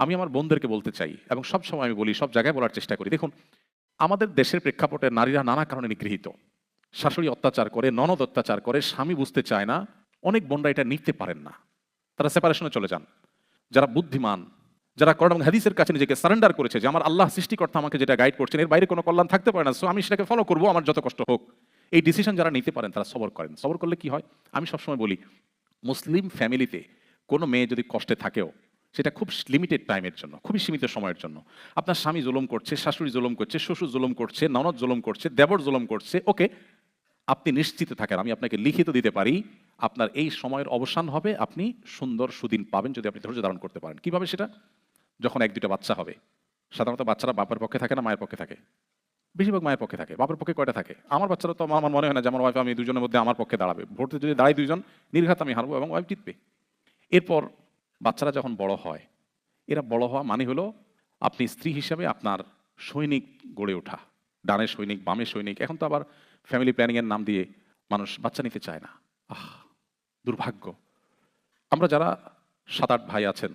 আমি আমার বোনদেরকে বলতে চাই এবং সবসময় আমি বলি, সব জায়গায় বলার চেষ্টা করি, দেখুন আমাদের দেশের প্রেক্ষাপটে নারীরা নানা কারণে নিগৃহীত। শাশুড়ি অত্যাচার করে, ননদ অত্যাচার করে, স্বামী বুঝতে চায় না, অনেক বোনরা এটা নিতে পারেন না, তারা সেপারেশনে চলে যান। যারা বুদ্ধিমান, যারা কোরআন এবং হাদিসের কাছে নিজেকে সারেন্ডার করেছে যে আমার আল্লাহ সৃষ্টিকর্তা আমাকে যেটা গাইড করছেন এর বাইরে কোনো কল্যাণ থাকতে পারে না, সো আমি সেটাকে ফলো করবো, আমার যত কষ্ট হোক, এই ডিসিশন যারা নিতে পারেন তারা সবর করেন। সবর করলে কি হয়, আমি সবসময় বলি মুসলিম ফ্যামিলিতে কোনো মেয়ে যদি কষ্টে থাকেও সেটা খুব লিমিটেড টাইমের জন্য, খুবই সীমিত সময়ের জন্য। আপনার স্বামী জুলুম করছে, শাশুড়ি জুলুম করছে, শ্বশুর জুলুম করছে, ননদ জুলুম করছে, দেবর জুলুম করছে, ওকে, আপনি নিশ্চিত থাকেন, আমি আপনাকে লিখিত দিতে পারি, আপনার এই সময়ের অবসান হবে, আপনি সুন্দর সুদিন পাবেন যদি আপনি ধৈর্য ধারণ করতে পারেন। কিভাবে সেটা? যখন এক দুটো বাচ্চা হবে, সাধারণত বাচ্চারা বাপের পক্ষে থাকে না মায়ের পক্ষে থাকে? বেশিরভাগ মায়ের পক্ষে থাকে। বাপের পক্ষে কয়টা থাকে? আমার বাচ্চারা তো আমার মনে হয় না যে আমার ওয়াইফ আমি দুজনের মধ্যে আমার পক্ষে দাঁড়াবে। ভোটে যদি দাঁড়াই দুইজন, নির্ঘাত আমি হারবো এবং ওয়াইফ জিতবে। এরপর বাচ্চারা যখন বড় হয়, এরা বড় হওয়া মানে হলো আপনি স্ত্রী হিসাবে আপনার সৈনিক গড়ে ওঠা, ডানে সৈনিক, বামে সৈনিক। এখন তো আবার ফ্যামিলি প্ল্যানিং এর নাম দিয়ে মানুষ বাচ্চা নিতে চায় না। আহ, দুর্ভাগ্য। আমরা যারা 7-8 ভাই আছেন,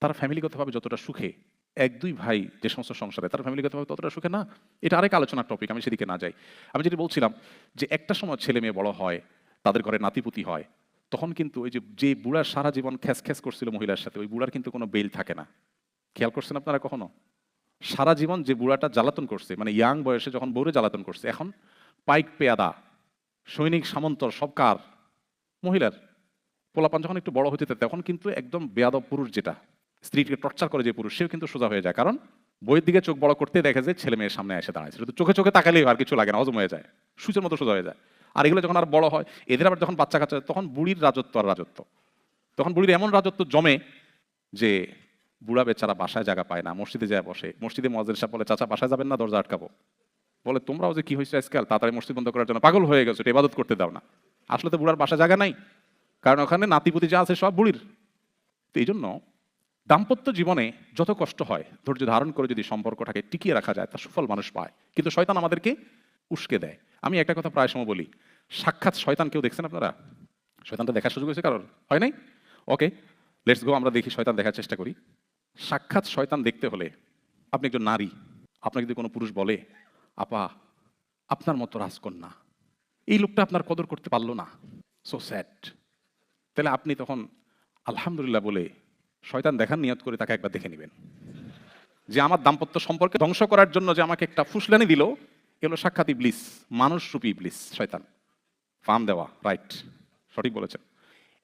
তারা ফ্যামিলিগতভাবে যতটা সুখে, 1-2 ভাই যে সমস্ত সংসারে, তারা ফ্যামিলিগতভাবে ততটা সুখে না। এটা আরেক আলোচনার টপিক, আমি সেদিকে না যাই। আমি যেটা বলছিলাম যে একটা সময় ছেলে মেয়ে বড় হয়, তাদের ঘরে নাতিপুতি হয়, তখন কিন্তু ওই যে যে বুড়ার সারা জীবন খ্যাস খ্যাস করছিল মহিলার সাথে, ওই বুড়ার কিন্তু কোনো বেল থাকে না। খেয়াল করছেন আপনারা কখনো? সারা জীবন যে বুড়াটা জ্বালাতন করছে, মানে ইয়াং বয়সে যখন বউরে জ্বালাতন করছে, এখন পাইক পেয়াদা, সৈনিক সামন্তর সব কার? মহিলার। পোলাপান যখন একটু বড় হতে থাকে তখন কিন্তু একদম বেয়াদব পুরুষ, যেটা স্ত্রীকে টর্চার করে যে পুরুষ, সেও কিন্তু সোজা হয়ে যায়। কারণ বইয়ের দিকে চোখ বড় করতে দেখে যে ছেলে মেয়ের সামনে এসে দাঁড়ায়, শুধু চোখে চোখে তাকালেই আর কিছু লাগে না, হজম হয়ে যায়, সূচের মতো সোজা হয়ে যায়। আর এগুলো যখন আর বড় হয়, এদের আবার যখন বাচ্চা কাচ্চা, তখন বুড়ির রাজত্ব আর রাজত্ব। তখন বুড়ির এমন রাজত্ব জমে যে বুড়া বেচারা বাসায় জায়গা পায় না, মসজিদে যায় বসে। মসজিদে মুয়াজ্জিন সাহেব বলে, চাচা বাসায় যাবেন না, দরজা আটকাবো। বলে, তোমরাও যে কি হয়েছে আজকাল, তাড়াতাড়ি মসজিদ বন্ধ করার জন্য পাগল হয়ে গেছো, ইবাদত করতে দাও না। আসলে তো বুড়ার বাসা জায়গা নাই, কারণ ওখানে নাতিপুতি যা আছে সব বুড়ির। তো এই জন্য দাম্পত্য জীবনে যত কষ্ট হয়, ধৈর্য ধারণ করে যদি সম্পর্কটাকে টিকিয়ে রাখা যায়, তার সুফল মানুষ পায়। কিন্তু শয়তান আমাদেরকে উস্কে দেয়। আমি একটা কথা প্রায় সময় বলি, সাক্ষাৎ শয়তান কেউ দেখছেন আপনারা? শয়তানটা দেখার সুযোগ হয়েছে কারোর? হয় নাই? ওকে, লেটস গো, আমরা দেখি, শয়তান দেখার চেষ্টা করি। সাক্ষাৎ শয়তান দেখতে হলে আপনি একজন নারী, আপনাকে যদি কোনো পুরুষ বলে, আপা আপনার মতো রাজকন্যা, এই লোকটা আপনার কদর করতে পারলো না, সো স্যাড, তাহলে আপনি তখন আলহামদুলিল্লাহ বলে শয়তান দেখার নিয়ত করে তাকে একবার দেখে নেবেন, যে আমার দাম্পত্য সম্পর্কে ধ্বংস করার জন্য যে আমাকে একটা ফুসলানি দিল, এগুলো সাক্ষাৎ ইবলিস, মানুষ রূপী ইবলিস, শয়তান। ফার্ম দেওয়া, রাইট, সঠিক বলেছেন।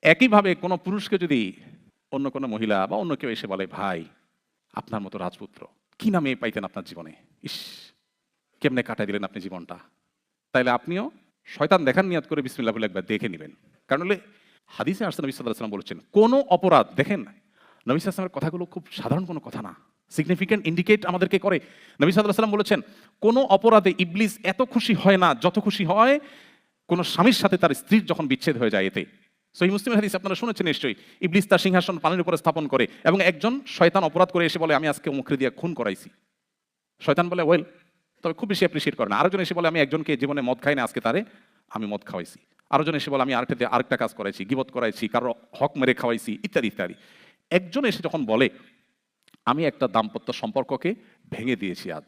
একইভাবে কোনো পুরুষকে যদি অন্য কোনো মহিলা বা অন্য কেউ এসে বলে, ভাই আপনার মতো রাজপুত্র কি না মেয়ে পাইতেন আপনার জীবনে, ইস কেমনে কাটাই দিলেন আপনি জীবনটা, তাইলে আপনিও শয়তান দেখার নিয়ত করে বিসমিল্লাহ বলে একবার দেখে নেবেন। কারণ হলে হাদিসে আসছে, নবী সাল্লাল্লাহু আলাইহি ওয়াসাল্লাম বলেছেন, কোনো অপরাধ, দেখেন নবী সাল্লাল্লাহু আলাইহি ওয়াসাল্লামের কথাগুলো খুব সাধারণ কোনো কথা না, সিগনিফিকেন্ট ইন্ডিকেট আমাদেরকে করে। নবী সাল্লাল্লাহু আলাইহি ওয়াসাল্লাম বলেছেন, কোনো অপরাধে ইবলিস এত খুশি হয় না যত খুশি হয় কোনো স্বামীর সাথে তার স্ত্রীর যখন বিচ্ছেদ হয়ে যায়। এতে সহিহ মুসলিমের হাদিস আপনারা শুনেছেন নিশ্চয়ই, ইবলিস তার সিংহাসন পানির উপরে স্থাপন করে এবং একজন শয়তান অপরাধ করে এসে বলে, আমি আজকে মুখে দিয়ে খুন করাইছি। শয়তান বলে, ওয়েল, তবে খুব বেশি অ্যাপ্রিসিয়েট করে না। আরেকজন এসে বলে, আমি একজনকে জীবনে মদ খাই না, আজকে তারে আমি মদ খাওয়াইছি। আরেকজন এসে বলে, আমি আরেকটা কাজ করাইছি, গীবত করাইছি, কারো হক মেরে খাওয়াইছি, ইত্যাদি ইত্যাদি। একজন এসে যখন বলে, আমি একটা দাম্পত্য সম্পর্ককে ভেঙে দিয়েছি আজ,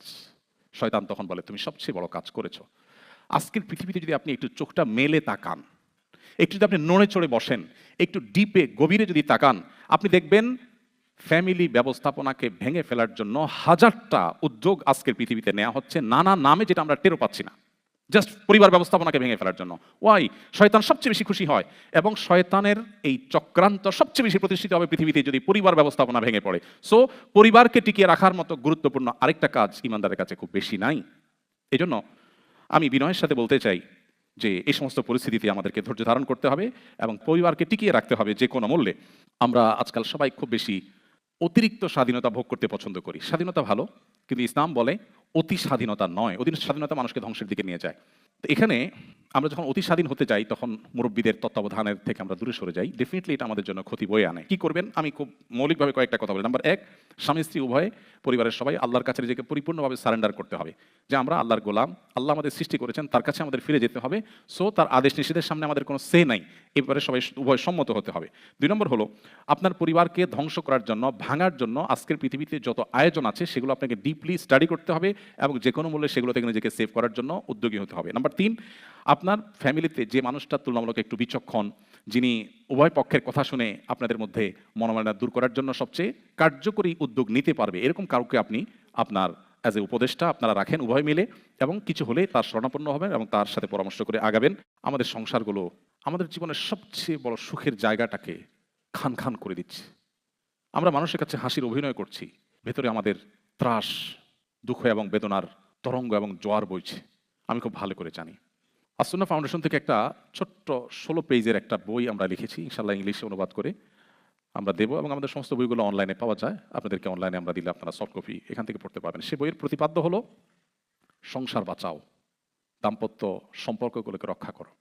শয়তান তখন বলে, তুমি সবচেয়ে বড় কাজ করেছো। আজকের পৃথিবীতে যদি আপনি একটু চোখটা মেলে তাকান, একটু যদি আপনি নড়ে চড়ে বসেন, একটু ডিপে গভীরে যদি তাকান, আপনি দেখবেন ফ্যামিলি ব্যবস্থাপনাকে ভেঙে ফেলার জন্য হাজারটা উদ্যোগ আজকের পৃথিবীতে নেওয়া হচ্ছে নানা নামে, যেটা আমরা টেরও পাচ্ছি না, জাস্ট পরিবার ব্যবস্থাপনাকে ভেঙে ফেলার জন্য। ওয়াই? শয়তান সবচেয়ে বেশি খুশি হয় এবং শয়তানের এই চক্রান্ত সবচেয়ে বেশি প্রতিষ্ঠিত হবে পৃথিবীতে যদি পরিবার ব্যবস্থাপনা ভেঙে পড়ে। সো পরিবারকে টিকিয়ে রাখার মতো গুরুত্বপূর্ণ আরেকটা কাজ ইমানদারের কাছে খুব বেশি নাই। এই জন্য আমি বিনয়ের সাথে বলতে চাই যে এই সমস্ত পরিস্থিতিতে আমাদেরকে ধৈর্য ধারণ করতে হবে এবং পরিবারকে টিকিয়ে রাখতে হবে যে কোনো মূল্যে। আমরা আজকাল সবাই খুব বেশি অতিরিক্ত স্বাধীনতা ভোগ করতে পছন্দ করি। স্বাধীনতা ভালো, কিন্তু ইসলাম বলে অতি স্বাধীনতা নয়। অতি স্বাধীনতা মানুষকে ধ্বংসের দিকে নিয়ে যায়। তো এখানে আমরা যখন অতি স্বাধীন হতে যাই তখন মুরব্বীদের তত্ত্বাবধানের থেকে আমরা দূরে সরে যাই, ডেফিনেটলি এটা আমাদের জন্য ক্ষতি বয়ে আনে। কি করবেন? আমি খুব মৌলিকভাবে কয়েকটা কথা বলি। নাম্বার এক, স্বামী স্ত্রী উভয়ে পরিবারের সবাই আল্লাহর কাছে নিজেকে পরিপূর্ণভাবে সারেন্ডার করতে হবে, যে আমরা আল্লাহর গোলাম, আল্লাহ আমাদের সৃষ্টি করেছেন, তার কাছে আমাদের ফিরে যেতে হবে। সো তার আদেশ নিষেধের সামনে আমাদের কোনো সে নাই, এ ব্যাপারে সবাই উভয় সম্মত হতে হবে। 2 নম্বর হলো, আপনার পরিবারকে ধ্বংস করার জন্য, ভাঙার জন্য আজকের পৃথিবীতে যত আয়োজন আছে সেগুলো আপনাকে ডিপলি স্টাডি করতে হবে এবং যে কোনো মূল্যে সেগুলো থেকে নিজেকে সেভ করার জন্য উদ্যোগী হতে হবে। নাম্বার 3, আপনার ফ্যামিলিতে যে মানুষটা তুলনামূলক একটু বিচক্ষণ, যিনি উভয় পক্ষের কথা শুনে আপনাদের মধ্যে মনোমালিন্য দূর করার জন্য সবচেয়ে কার্যকরী উদ্যোগ নিতে পারবে, এরকম কাউকে আপনি আপনার অ্যাজ এ উপদেষ্টা আপনারা রাখেন উভয় মিলে, এবং কিছু হলে তার শরণাপন্ন হবেন এবং তার সাথে পরামর্শ করে আগাবেন। আমাদের সংসারগুলো আমাদের জীবনের সবচেয়ে বড় সুখের জায়গাটাকে খান খান করে দিচ্ছে। আমরা মানুষের কাছে হাসির অভিনয় করছি, ভেতরে আমাদের ত্রাস, দুঃখ এবং বেদনার তরঙ্গ এবং জোয়ার বইছে, আমি খুব ভালো করে জানি। আসুন্নাহ ফাউন্ডেশন থেকে একটা ছোট্ট 16 পেজের একটা বই আমরা লিখেছি, ইনশাল্লাহ ইংলিশে অনুবাদ করে আমরা দেবো, এবং আমাদের সমস্ত বইগুলো অনলাইনে পাওয়া যায়, আপনাদেরকে অনলাইনে আমরা দিলে আপনারা সফট কপি এখান থেকে পড়তে পারবেন। সে বইয়ের প্রতিপাদ্য হলো সংসার বাঁচাও, দাম্পত্য সম্পর্কগুলোকে রক্ষা করো।